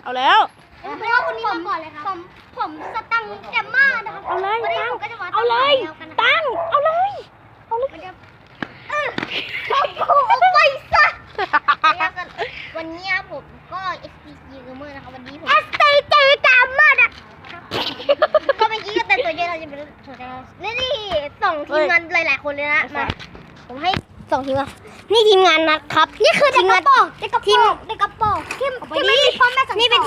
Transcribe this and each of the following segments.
เอาแล้ว เพราะว่าคนนี้มาก่อนเลยครับผมสตังค์แกมมานะครับ เอาเลย วันนี้ ตั้ง ผมก็จะมา เอาเลยตั้งเอาเลยเอาเลย ไปซะวันนี้ผมก็ STG Gamer นะครับวันนี้ผม STG Gamer นะก็เมื่อกี้ก็แต่ตัวเยอะเราจะเป็นนี่ส่งทีมงานหลายๆคนเลยนะมาผมให้ส่งทีมงานนี่ทีมงานนะครับนี่คือทีมงานเด็กกระโปรงเด็กกระโปรงที่ไม่มีพ่อแม่นี่เป็น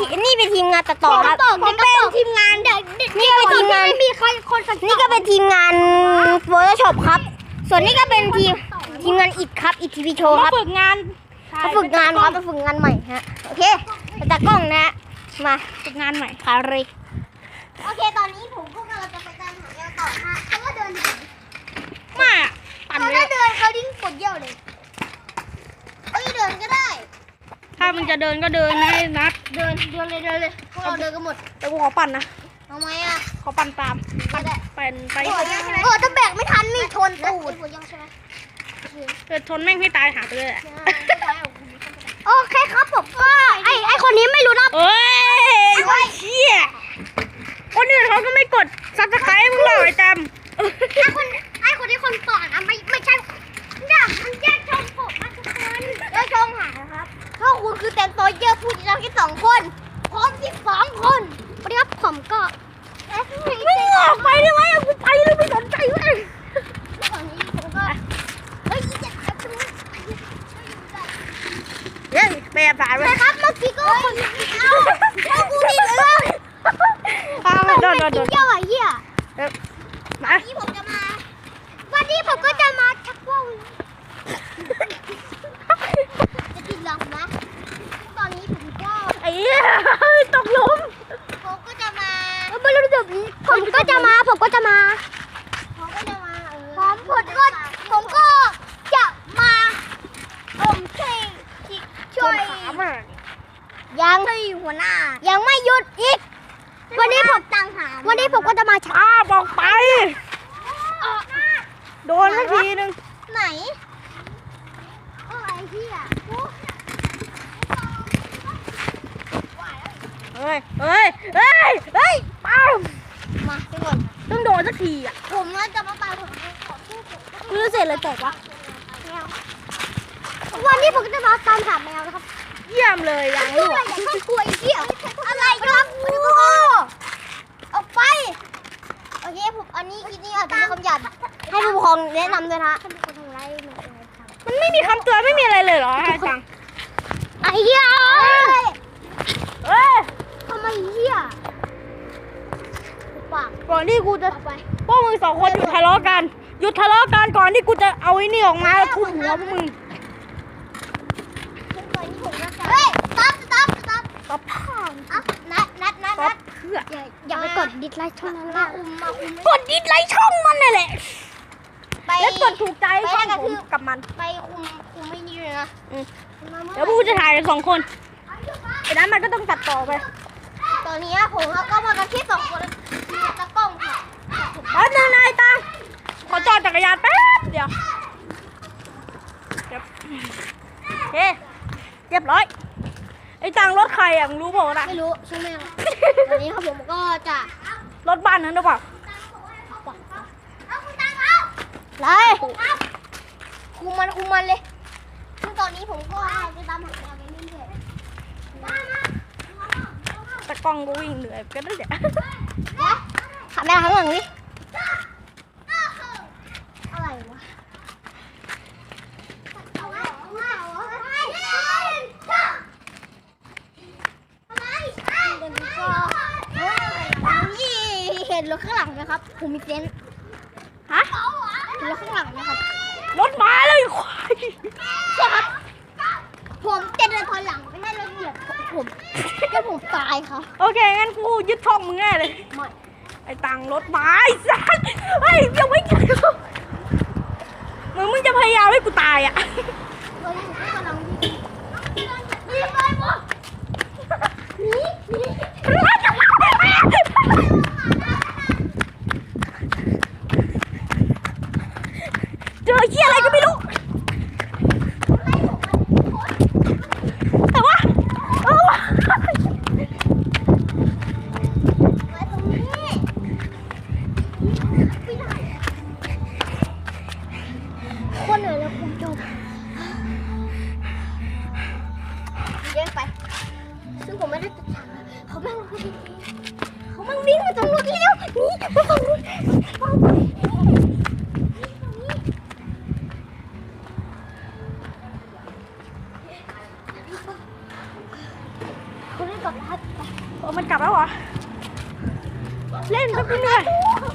ทีมงานตัดต่อครับผมเป็นทีมงานนี่เป็นทีมงานไม่มีใครคนนี่ก็เป็นทีมงาน Photoshop ครับส่วนนี้ก็เป็นทีมงานอิดครับอิดทีวีโชว์ครับ ฝึกงาน มาฝึกงานครับมาฝึกงานใหม่ฮะโอเคตากล้องนะมา ฝึกงานใหม่ คาริโอเคตอนนี้ผมพวกเราจะไปตามหาแมวต่อฮะเพราะว่าเดิน มาปั่น เขา เล ถ้าย เดินเขาดิ้นกดเยี่ยวเลยเดินก็ได้ ถ้ามันจะเดินก็เดินให้นัด เดินเลยพวกเราเดินกันหมด แต่กูขอปั่นนะ ทำไมอ่ะ ขอปั่นตาม ก็ได้ ปั่นไป ถ้าแบกไม่ทันนี่ชนตูดใช่ไหม เกิดชนแม่งให้ตายหาไปเลย โอเคครับผมก็ไอคนนี้ไม่รู้นะ เอ้ยเชี่ยคนอื่นเขาก็ไม่กดซับสไครต์มึงหรอกไอ้จ ไอคนที่คนก่อนอ่ะไม่ใช่เนี่ยมันแยกช่องผมนะทุกคนแยกช่องหาครับถ้าคุณคือแตนโซเยอร์พูดเราแค่2 คนพร้อม12 คนสวัสดีครับผมก็ ไม่ออกไปได้ไหมกูไปเลยไม่สนใจเลย ตอนนี้ผมก็เฮ้ยจะทำตรงนี้ เฮ้ยแม่ผ่านไป นะครับเมื่อกี้ก็คนเอากูผิดเลย โดน กินเยี่ยวไอ้เหี้ย มา วันนี้ผมจะมาวันนี้ผมก็จะมาชักว่าวจะติดหลังนะตอนนี้ผมก็ ไอ้ตกหลุม ผมก็จะมาไม่รู้จะผมก็จะมาผมก็จะมาผมก็จะมาผมก็จะมาช่วยยังหัวหน้ายังไม่หยุดอีกวันนี้ผมก็จะมาช้า บอกไปโดนสักทีนึง ไหนไอ้เหี้ย เฮ้ยป้า มาทุกคน ต้องโดนสักทีอ่ะ ผมน่าจะมาตายผมขอสู้ผม ไม่รู้เสร็จเลยแตกวะ วันนี้ผมก็จะมาตามหาแมวนะครับ เยี่ยมเลยยัง อะไร ลูก อย่าเข้ากลัวไอ้เหี้ยอะไรครับออกไปโอเคผมอันนี้คลิปนี้อาจจะมีคำหยาบให้ผู้ปกครองแนะนำด้วยนะมันไม่มีคำเตือนไม่มีอะไรเลยเหรอฮะจัง ไอ้เหี้ย เอ้ย ทำไมเหี้ยปาก ก่อนที่กูจะ เอาไป พวกมึง2 คนหยุดทะเลาะกันก่อนที่กูจะเอาไอ้นี่ออกมาแล้วทุบหัวพวกมึง เฮ้ยสต๊อป ก็พ่อ นัด ก็เพื่อ อย่าไปกดดิสไลค์ช่องนั้นนะมาก ดดิสไลค์ช่องมันนั่นแหละ ไป แล้วกดถูกใจช่องผมกับมัน ไปคุมไม่นี่เลยนะ เดี๋ยวพวกกูจะถ่ายกัน2 คนไอ้นั้นมันก็ต้องตัดต่อไป ตอนนี้ผมก็มากันแค่2 คนตะกล้องค่ะ แป๊บนึงนายตังขอจอดจักรยานแป๊บเดียวโอเคเรียบร้อยไอ้ตังรถใครอ่ะมึงรู้เปล่านะ ไม่รู้ใช่ไหมตอนนี้ครับผมก็จะ รถบ้านนั้นหรือเปล่า ไล่คุมมันเลยซึ่งตอนนี้ผมก็จะตามหาแมวไปเรื่อยๆ แต่กล้องก็วิ่งเหนื่อยก็ได้เดี๋ยว ขาแม่ข้างหลังดิอะไรวะนี่เห็นรถข้างหลังไหมครับผมมีเซนส์ ฮะ เห็นรถข้างหลังไหมครับ รถมาเลยควาย ใช่ครับผมจะเดินถอยหลังไม่ให้รถเหยียบผมแล้วผมตายครับ โอเคงั้นกูยึดช่องมึงแน่เลย ไม่ ไอ้ตังรถมาไอ้สัสเฮ้ยยังไม่หยุดมึงจะพยายามให้กูตายอ่ะ รถผมกำลังวิ่งไปหมดหนี เจอเหี้ยอะไรก็ไม่รู้ แต่ว่า มาตรงนู้นเร็วหนีมาฝั่งนู้นคุณเล่นกับทัด โอ้มันกลับแล้วเหรอ เล่นแป๊บนึงเลย ข